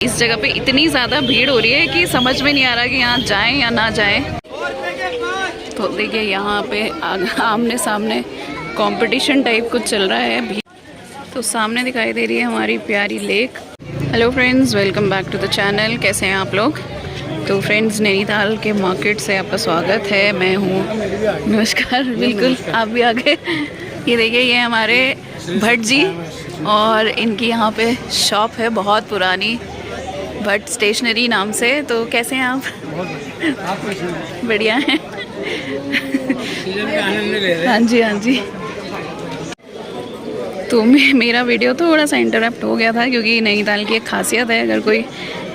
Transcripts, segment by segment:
इस जगह पे इतनी ज़्यादा भीड़ हो रही है कि समझ में नहीं आ रहा कि यहाँ जाएं या ना जाएं। तो देखिए यहाँ पे आमने सामने कंपटीशन टाइप कुछ चल रहा है। तो सामने दिखाई दे रही है हमारी प्यारी lake. Hello friends, welcome back to the channel. कैसे हैं आप लोग? तो फ्रेंड्स, नैनीताल के मार्केट से आपका स्वागत है। मैं हूँ, नमस्कार, बिल्कुल आप भी आ गए। ये देखिए, ये हमारे भट्ट जी और इनकी यहाँ पे शॉप है बहुत पुरानी, भट्ट स्टेशनरी नाम से। तो कैसे हैं आप? बढ़िया हैं। हाँ जी, हाँ जी। तो मेरा वीडियो थोड़ा सा इंटरप्ट हो गया था क्योंकि नैनीताल की एक खासियत है, अगर कोई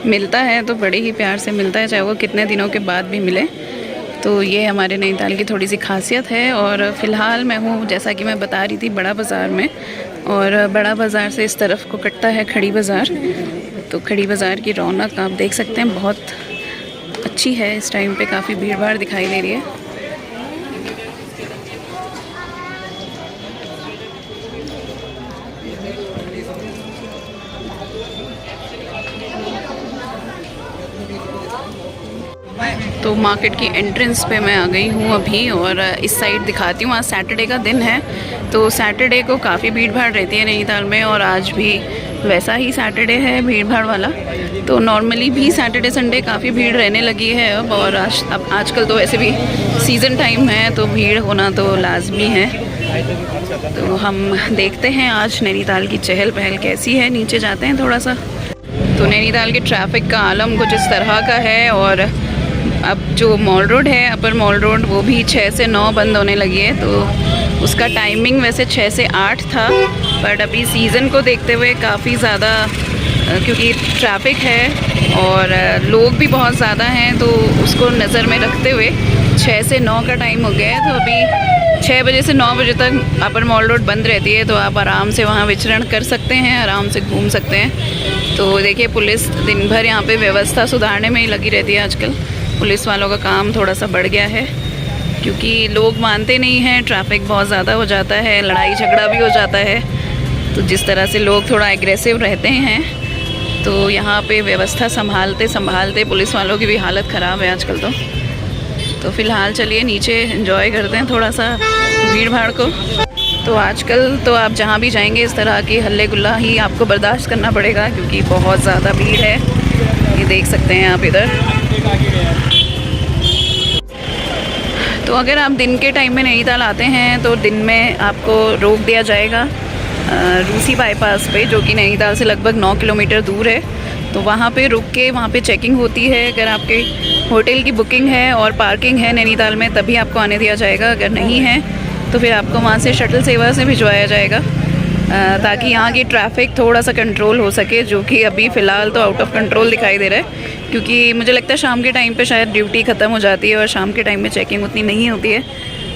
मिलता है तो बड़े ही प्यार से मिलता है, चाहे वो कितने दिनों के बाद भी मिले। तो ये हमारे नैनीताल की थोड़ी सी खासियत है। और फ़िलहाल मैं हूँ, जैसा कि मैं बता रही थी, बड़ा बाज़ार में। और बड़ा बाज़ार से इस तरफ को कटता है खड़ी बाज़ार। तो खड़ी बाज़ार की रौनक आप देख सकते हैं, बहुत अच्छी है। इस टाइम पे काफ़ी भीड़ भाड़ दिखाई दे रही है। तो मार्केट की एंट्रेंस पे मैं आ गई हूँ अभी, और इस साइड दिखाती हूँ। आज सैटरडे का दिन है, तो सैटरडे को काफ़ी भीड़ भाड़ रहती है नैनीताल में, और आज भी वैसा ही सैटरडे है, भीड़ भाड़ वाला। तो नॉर्मली भी सैटरडे संडे काफ़ी भीड़ रहने लगी है अब। और अब आजकल तो वैसे भी सीज़न टाइम है, तो भीड़ होना तो लाजमी है। तो हम देखते हैं आज नैनीताल की चहल पहल कैसी है। नीचे जाते हैं थोड़ा सा। तो नैनीताल के ट्रैफिक का आलम कुछ इस तरह का है। और अब जो मॉल रोड है, अपर मॉल रोड, वो भी 6 से 9 बंद होने लगी है। तो उसका टाइमिंग वैसे 6 से 8 था, बट अभी सीज़न को देखते हुए काफ़ी ज़्यादा, क्योंकि ट्रैफिक है और लोग भी बहुत ज़्यादा हैं, तो उसको नज़र में रखते हुए 6 से 9 का टाइम हो गया है। तो अभी 6 बजे से 9 बजे तक अपर मॉल रोड बंद रहती है, तो आप आराम से वहाँ विचरण कर सकते हैं, आराम से घूम सकते हैं। तो देखिए, पुलिस दिन भर यहाँ पे व्यवस्था सुधारने में ही लगी रहती है। आजकल पुलिस वालों का काम थोड़ा सा बढ़ गया है, क्योंकि लोग मानते नहीं हैं, ट्रैफिक बहुत ज़्यादा हो जाता है, लड़ाई झगड़ा भी हो जाता है। तो जिस तरह से लोग थोड़ा एग्रेसिव रहते हैं, तो यहाँ पे व्यवस्था संभालते संभालते पुलिस वालों की भी हालत ख़राब है आजकल। तो फ़िलहाल चलिए नीचे एंजॉय करते हैं थोड़ा सा भीड़ भाड़ को। तो आजकल तो आप जहाँ भी जाएंगे, इस तरह की हल्ले गुल्ला ही आपको बर्दाश्त करना पड़ेगा, क्योंकि बहुत ज़्यादा भीड़ है। ये देख सकते हैं आप इधर। तो अगर आप दिन के टाइम में नैनीताल आते हैं, तो दिन में आपको रोक दिया जाएगा रूसी बाईपास पे, जो कि नैनीताल से लगभग 9 किलोमीटर दूर है। तो वहाँ पे रुक के वहाँ पे चेकिंग होती है। अगर आपके होटल की बुकिंग है और पार्किंग है नैनीताल में, तभी आपको आने दिया जाएगा। अगर नहीं है तो फिर आपको वहाँ से शटल सेवा से भिजवाया जाएगा, ताकि यहाँ की ट्रैफिक थोड़ा सा कंट्रोल हो सके, जो कि अभी फ़िलहाल तो आउट ऑफ कंट्रोल दिखाई दे रहा है। क्योंकि मुझे लगता है शाम के टाइम पे शायद ड्यूटी ख़त्म हो जाती है, और शाम के टाइम में चेकिंग उतनी नहीं होती है,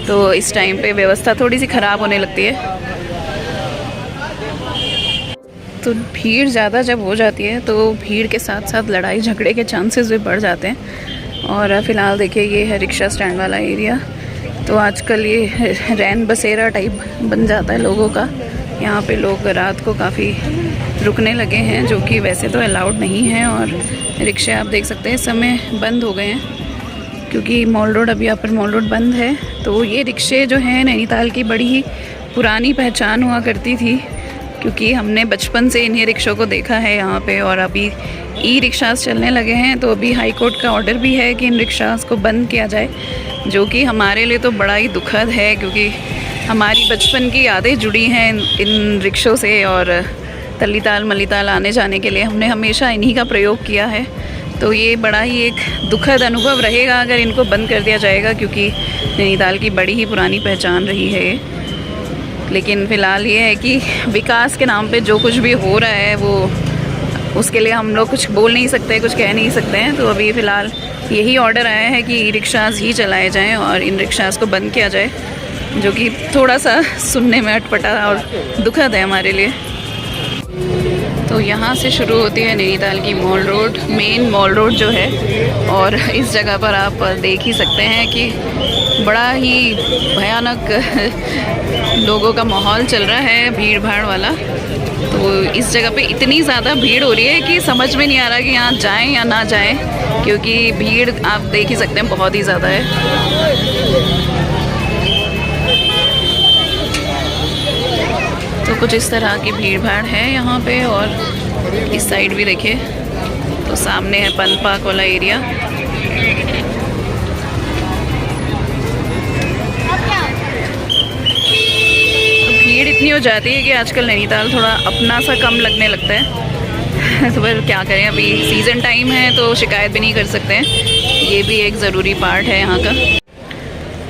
तो इस टाइम पे व्यवस्था थोड़ी सी ख़राब होने लगती है। तो भीड़ ज़्यादा जब हो जाती है, तो भीड़ के साथ साथ लड़ाई झगड़े के चांसेस भी बढ़ जाते हैं। और फ़िलहाल देखिए, ये है रिक्शा स्टैंड वाला एरिया। तो आजकल ये रैन बसेरा टाइप बन जाता है लोगों का। यहाँ पे लोग रात को काफ़ी रुकने लगे हैं, जो कि वैसे तो अलाउड नहीं है। और रिक्शे आप देख सकते हैं इस समय बंद हो गए हैं, क्योंकि मॉल रोड, अभी अपर मॉल रोड बंद है। तो ये रिक्शे जो हैं नैनीताल की बड़ी ही पुरानी पहचान हुआ करती थी, क्योंकि हमने बचपन से इन्हीं रिक्शों को देखा है यहाँ पे। और अभी ई रिक्शास चलने लगे हैं, तो अभी हाई कोर्ट का ऑर्डर भी है कि इन रिक्शास को बंद किया जाए, जो कि हमारे लिए तो बड़ा ही दुखद है, क्योंकि हमारी बचपन की यादें जुड़ी हैं इन रिक्शों से। और तलीताल मलीताल आने जाने के लिए हमने हमेशा इन्हीं का प्रयोग किया है। तो ये बड़ा ही एक दुखद अनुभव रहेगा अगर इनको बंद कर दिया जाएगा, क्योंकि नैनीताल की बड़ी ही पुरानी पहचान रही है ये। लेकिन फ़िलहाल ये है कि विकास के नाम पे जो कुछ भी हो रहा है, वो उसके लिए हम लोग कुछ बोल नहीं सकते, कुछ कह नहीं सकते हैं। तो अभी फ़िलहाल यही ऑर्डर आया है कि ई रिक्शास ही चलाए जाएँ और इन रिक्शास को बंद किया जाए, जो कि थोड़ा सा सुनने में अटपटा और दुखद है हमारे लिए। तो यहाँ से शुरू होती है नैनीताल की mall road, main mall road जो है। और इस जगह पर आप देख ही सकते हैं कि बड़ा ही भयानक लोगों का माहौल चल रहा है, भीड़ भाड़ वाला। तो इस जगह पे इतनी ज़्यादा भीड़ हो रही है कि समझ में नहीं आ रहा कि यहाँ जाएं या ना जाएं, क्योंकि भीड़ आप देख ही सकते हैं बहुत ही ज़्यादा है। तो कुछ इस तरह की भीड़ भाड़ है यहाँ पे। और इस साइड भी देखिए, तो सामने है फन पार्क वाला एरिया। भीड़ इतनी हो जाती है कि आजकल नैनीताल थोड़ा अपना सा कम लगने लगता है। तो फिर क्या करें, अभी सीज़न टाइम है तो शिकायत भी नहीं कर सकते हैं, ये भी एक ज़रूरी पार्ट है यहाँ का।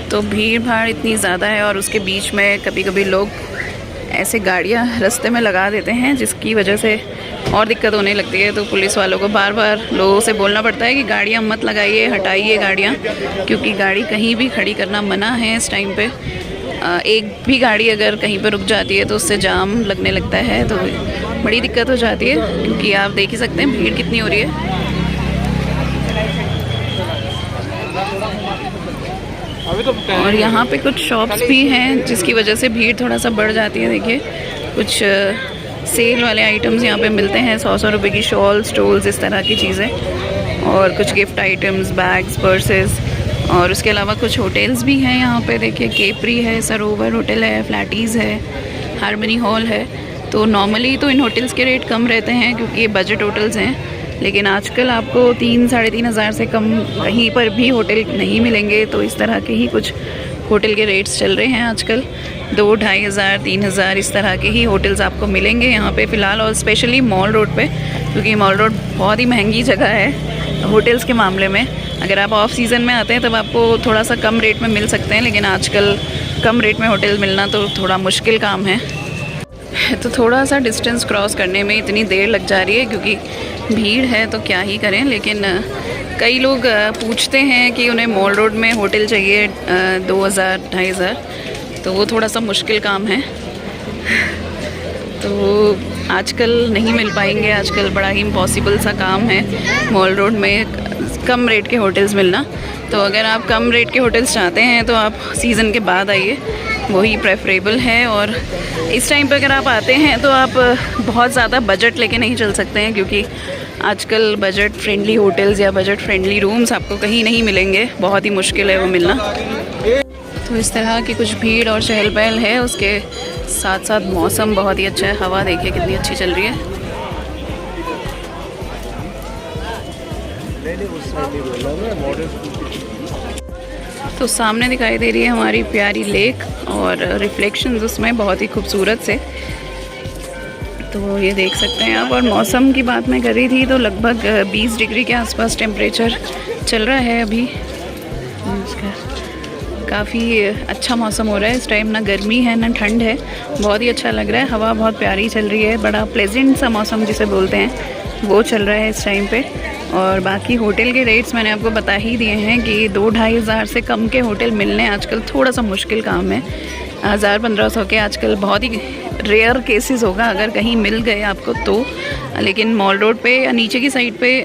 तो भीड़ भाड़ इतनी ज़्यादा है और उसके बीच में कभी कभी लोग ऐसे गाड़ियाँ रास्ते में लगा देते हैं जिसकी वजह से और दिक्कत होने लगती है। तो पुलिस वालों को बार बार लोगों से बोलना पड़ता है कि गाड़ियाँ मत लगाइए, हटाइए गाड़ियाँ, क्योंकि गाड़ी कहीं भी खड़ी करना मना है इस टाइम पे। एक भी गाड़ी अगर कहीं पर रुक जाती है तो उससे जाम लगने लगता है, तो बड़ी दिक्कत हो जाती है। क्योंकि आप देख ही सकते हैं भीड़ कितनी हो रही है। और यहाँ पे कुछ शॉप्स भी हैं जिसकी वजह से भीड़ थोड़ा सा बढ़ जाती है। देखिए कुछ सेल वाले आइटम्स यहाँ पे मिलते हैं, 100 रुपये की शॉल, स्टोल्स, इस तरह की चीज़ें, और कुछ गिफ्ट आइटम्स, बैग्स, पर्सेस। और उसके अलावा कुछ होटल्स भी हैं यहाँ पे। देखिए केपरी है, सरोवर होटल है, फ्लैटीज़ है, हार्मनी हॉल है। तो नॉर्मली तो इन होटल्स के रेट कम रहते हैं क्योंकि ये बजट होटल्स हैं, लेकिन आजकल आपको 3-3.5 हज़ार से कम कहीं पर भी होटल नहीं मिलेंगे। तो इस तरह के ही कुछ होटल के रेट्स चल रहे हैं आजकल। 2-2.5 हज़ार, 3 हज़ार, इस तरह के ही होटल्स आपको मिलेंगे यहाँ पे फ़िलहाल। और स्पेशली मॉल रोड पे, क्योंकि मॉल रोड बहुत ही महंगी जगह है होटल्स के मामले में। अगर आप ऑफ सीज़न में आते हैं तब आपको थोड़ा सा कम रेट में मिल सकते हैं, लेकिन आजकल कम रेट में होटल मिलना तो थोड़ा मुश्किल काम है। तो थोड़ा सा डिस्टेंस क्रॉस करने में इतनी देर लग जा रही है क्योंकि भीड़ है, तो क्या ही करें। लेकिन कई लोग पूछते हैं कि उन्हें मॉल रोड में होटल चाहिए 2,000-2,500 हज़ार, तो वो थोड़ा सा मुश्किल काम है। तो आजकल नहीं मिल पाएंगे, आजकल बड़ा ही इम्पॉसिबल सा काम है मॉल रोड में कम रेट के होटल्स मिलना। तो अगर आप कम रेट के होटल्स चाहते हैं तो आप सीज़न के बाद आइए, वही प्रेफरेबल है। और इस टाइम पर अगर आप आते हैं तो आप बहुत ज़्यादा बजट लेके नहीं चल सकते हैं, क्योंकि आजकल बजट फ्रेंडली होटल्स या बजट फ्रेंडली रूम्स आपको कहीं नहीं मिलेंगे, बहुत ही मुश्किल है वो मिलना। तो इस तरह की कुछ भीड़ और चहल पहल है, उसके साथ साथ मौसम बहुत ही अच्छा है। हवा देखिए कितनी अच्छी चल रही है। तो सामने दिखाई दे रही है हमारी प्यारी लेक और रिफ्लेक्शंस उसमें बहुत ही खूबसूरत से, तो ये देख सकते हैं आप। और मौसम की बात मैं कर रही थी तो लगभग 20 डिग्री के आसपास टेम्परेचर चल रहा है अभी। काफ़ी अच्छा मौसम हो रहा है इस टाइम, ना गर्मी है ना ठंड है, बहुत ही अच्छा लग रहा है। हवा बहुत प्यारी चल रही है, बड़ा प्लेजेंट सा मौसम जिसे बोलते हैं वो चल रहा है इस टाइम पे। और बाकी होटल के रेट्स मैंने आपको बता ही दिए हैं कि 2-2.5 हज़ार से कम के होटल मिलने आजकल थोड़ा सा मुश्किल काम है। 1,000-1,500 के आजकल बहुत ही रेयर केसेस होगा अगर कहीं मिल गए आपको तो, लेकिन मॉल रोड पे या नीचे की साइड पे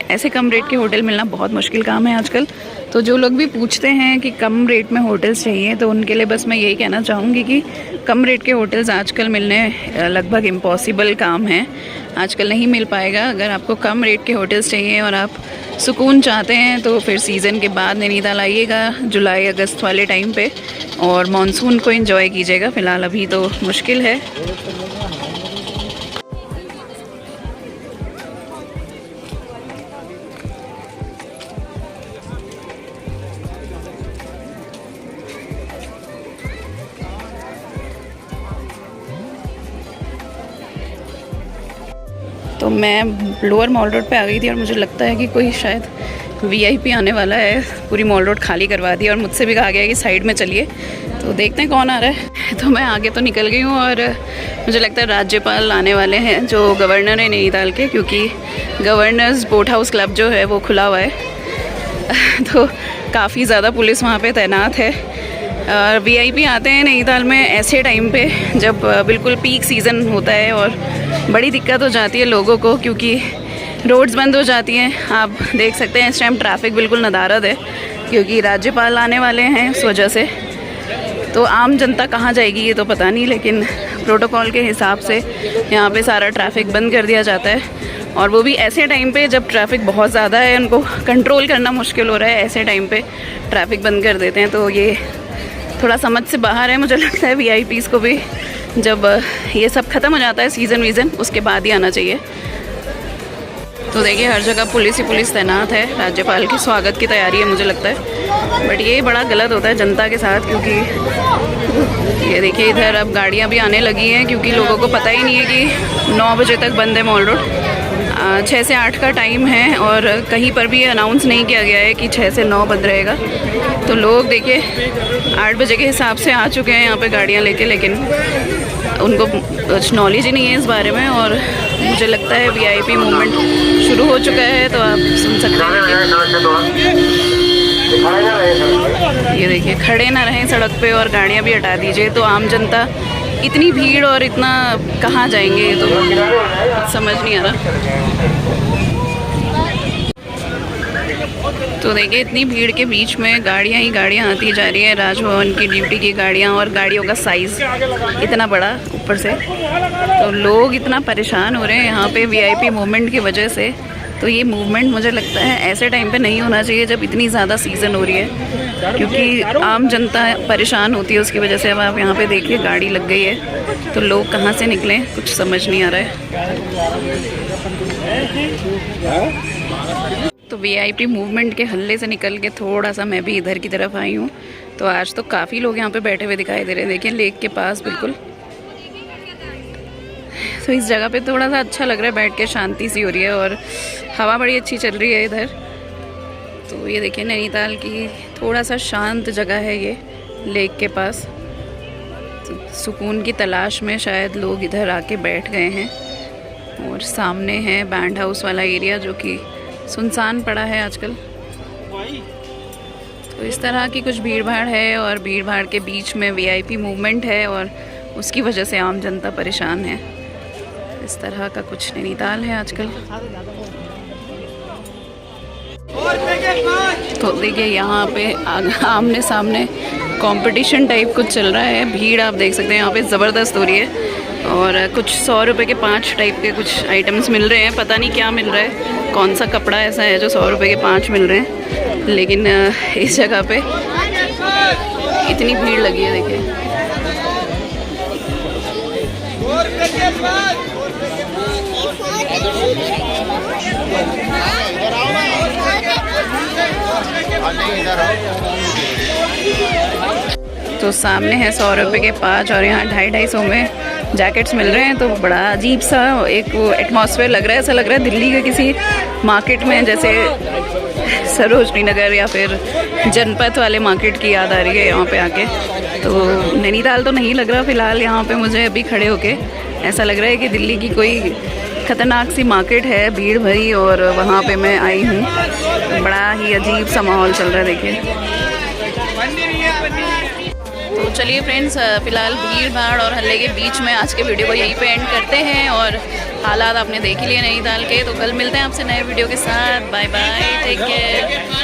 ऐसे कम रेट के होटल मिलना बहुत मुश्किल काम है आजकल। तो जो लोग भी पूछते हैं कि कम रेट में होटल्स चाहिए, तो उनके लिए बस मैं यही कहना चाहूँगी कि कम रेट के होटल्स आजकल मिलने लगभग इम्पॉसिबल काम है, आजकल नहीं मिल पाएगा। अगर आपको कम रेट के होटल्स चाहिए और आप सुकून चाहते हैं तो फिर सीज़न के बाद नैनीताल आइएगा, जुलाई अगस्त वाले टाइम पे, और मानसून को एंजॉय कीजिएगा। फ़िलहाल अभी तो मुश्किल है। तो मैं लोअर मॉल रोड पे आ गई थी और मुझे लगता है कि कोई शायद वीआईपी आने वाला है। पूरी मॉल रोड खाली करवा दी और मुझसे भी कहा गया कि साइड में चलिए, तो देखते हैं कौन आ रहा है। तो मैं आगे तो निकल गई हूँ और मुझे लगता है राज्यपाल आने वाले हैं, जो गवर्नर है नैनीताल के, क्योंकि गवर्नर्स बोट हाउस क्लब जो है वो खुला हुआ है। तो काफ़ी ज़्यादा पुलिस वहाँ पे तैनात है। और वीआईपी आते हैं नैनीताल में ऐसे टाइम पे जब बिल्कुल पीक सीज़न होता है और बड़ी दिक्कत हो जाती है लोगों को, क्योंकि रोड्स बंद हो जाती हैं। आप देख सकते हैं इस टाइम ट्रैफिक बिल्कुल नदारद है, क्योंकि राज्यपाल आने वाले हैं उस वजह से। तो आम जनता कहाँ जाएगी ये तो पता नहीं, लेकिन प्रोटोकॉल के हिसाब से यहाँ पे सारा ट्रैफिक बंद कर दिया जाता है, और वो भी ऐसे टाइम पे जब ट्रैफिक बहुत ज़्यादा है, उनको कंट्रोल करना मुश्किल हो रहा है, ऐसे टाइम पे ट्रैफिक बंद कर देते हैं। तो ये थोड़ा समझ से बाहर है। मुझे लगता है VIPs को भी जब ये सब ख़त्म हो जाता है सीज़न उसके बाद ही आना चाहिए। तो देखिए हर जगह पुलिस ही पुलिस तैनात है, राज्यपाल के स्वागत की तैयारी है मुझे लगता है। बट ये बड़ा गलत होता है जनता के साथ, क्योंकि ये देखिए इधर अब गाड़ियाँ भी आने लगी हैं, क्योंकि लोगों को पता ही नहीं है कि 9 बजे तक बंद है मॉल रोड। 6 से 8 का टाइम है, और कहीं पर भी ये अनाउंस नहीं किया गया है कि 6 से 9 बंद रहेगा। तो लोग देखिए 8 बजे के हिसाब से आ चुके हैं यहाँ पे गाड़ियाँ लेके, लेकिन उनको कुछ नॉलेज ही नहीं है इस बारे में। और मुझे लगता है VIP मूवमेंट शुरू हो चुका है, तो आप सुन सकते हैं। ये देखिए खड़े ना रहें सड़क पे और गाड़ियाँ भी हटा दीजिए। तो आम जनता, इतनी भीड़ और इतना कहाँ जाएंगे, ये तो समझ नहीं आ रहा। तो देखिए इतनी भीड़ के बीच में गाड़ियाँ ही गाड़ियाँ आती जा रही है, राजभवन की ड्यूटी की गाड़ियाँ, और गाड़ियों का साइज़ इतना बड़ा ऊपर से। तो लोग इतना परेशान हो रहे हैं यहाँ पे VIP मूवमेंट की वजह से। तो ये मूवमेंट मुझे लगता है ऐसे टाइम पे नहीं होना चाहिए जब इतनी ज़्यादा सीज़न हो रही है, क्योंकि आम जनता परेशान होती है उसकी वजह से। अब आप यहाँ पे देखिए गाड़ी लग गई है, तो लोग कहाँ से निकलें कुछ समझ नहीं आ रहा है। तो VIP मूवमेंट के हल्ले से निकल के थोड़ा सा मैं भी इधर की तरफ आई हूँ। तो आज तो काफ़ी लोग यहाँ पे बैठे हुए दिखाई दे रहे हैं, देखिए लेक के पास बिल्कुल। तो इस जगह पे थोड़ा सा अच्छा लग रहा है, बैठ के शांति सी हो रही है, और हवा बड़ी अच्छी चल रही है इधर। तो ये देखिए नैनीताल की थोड़ा सा शांत जगह है ये, लेक के पास। तो सुकून की तलाश में शायद लोग इधर आके बैठ गए हैं। और सामने है बैंड हाउस वाला एरिया, जो कि सुनसान पड़ा है आजकल। तो इस तरह की कुछ भीड़ भाड़ है, और भीड़ भाड़ के बीच में VIP मूवमेंट है, और उसकी वजह से आम जनता परेशान है। इस तरह का कुछ नैनीताल है आजकल। तो देखिए यहाँ पे आमने सामने कंपटीशन टाइप कुछ चल रहा है। भीड़ आप देख सकते हैं यहाँ पे ज़बरदस्त हो रही है, और कुछ 100 रुपये के 5 टाइप के कुछ आइटम्स मिल रहे हैं। पता नहीं क्या मिल रहा है, कौन सा कपड़ा ऐसा है जो 100 रुपये के 5 मिल रहे हैं। लेकिन इस जगह पे इतनी भीड़ लगी है देखिए। तो सामने है 100 रुपये के 5, और यहाँ 250-250 में जैकेट्स मिल रहे हैं। तो बड़ा अजीब सा एक वो एटमॉस्फेयर लग रहा है, ऐसा लग रहा है दिल्ली के किसी मार्केट में, जैसे सरोजनी नगर या फिर जनपथ वाले मार्केट की याद आ रही है यहाँ पे आके। तो नैनीताल तो नहीं लग रहा फ़िलहाल यहाँ पे मुझे अभी खड़े होके। ऐसा लग रहा है कि दिल्ली की कोई ख़तरनाक सी मार्केट है, भीड़ भरी, और वहाँ पे मैं आई हूँ। बड़ा ही अजीब सा माहौल चल रहा है देखिए। तो चलिए फ्रेंड्स, फ़िलहाल भीड़ भाड़ और हल्ले के बीच में आज के वीडियो को यहीं पे एंड करते हैं, और हालात आपने देख ही लिए नैनीताल के। तो कल मिलते हैं आपसे नए वीडियो के साथ। Bye bye, take care.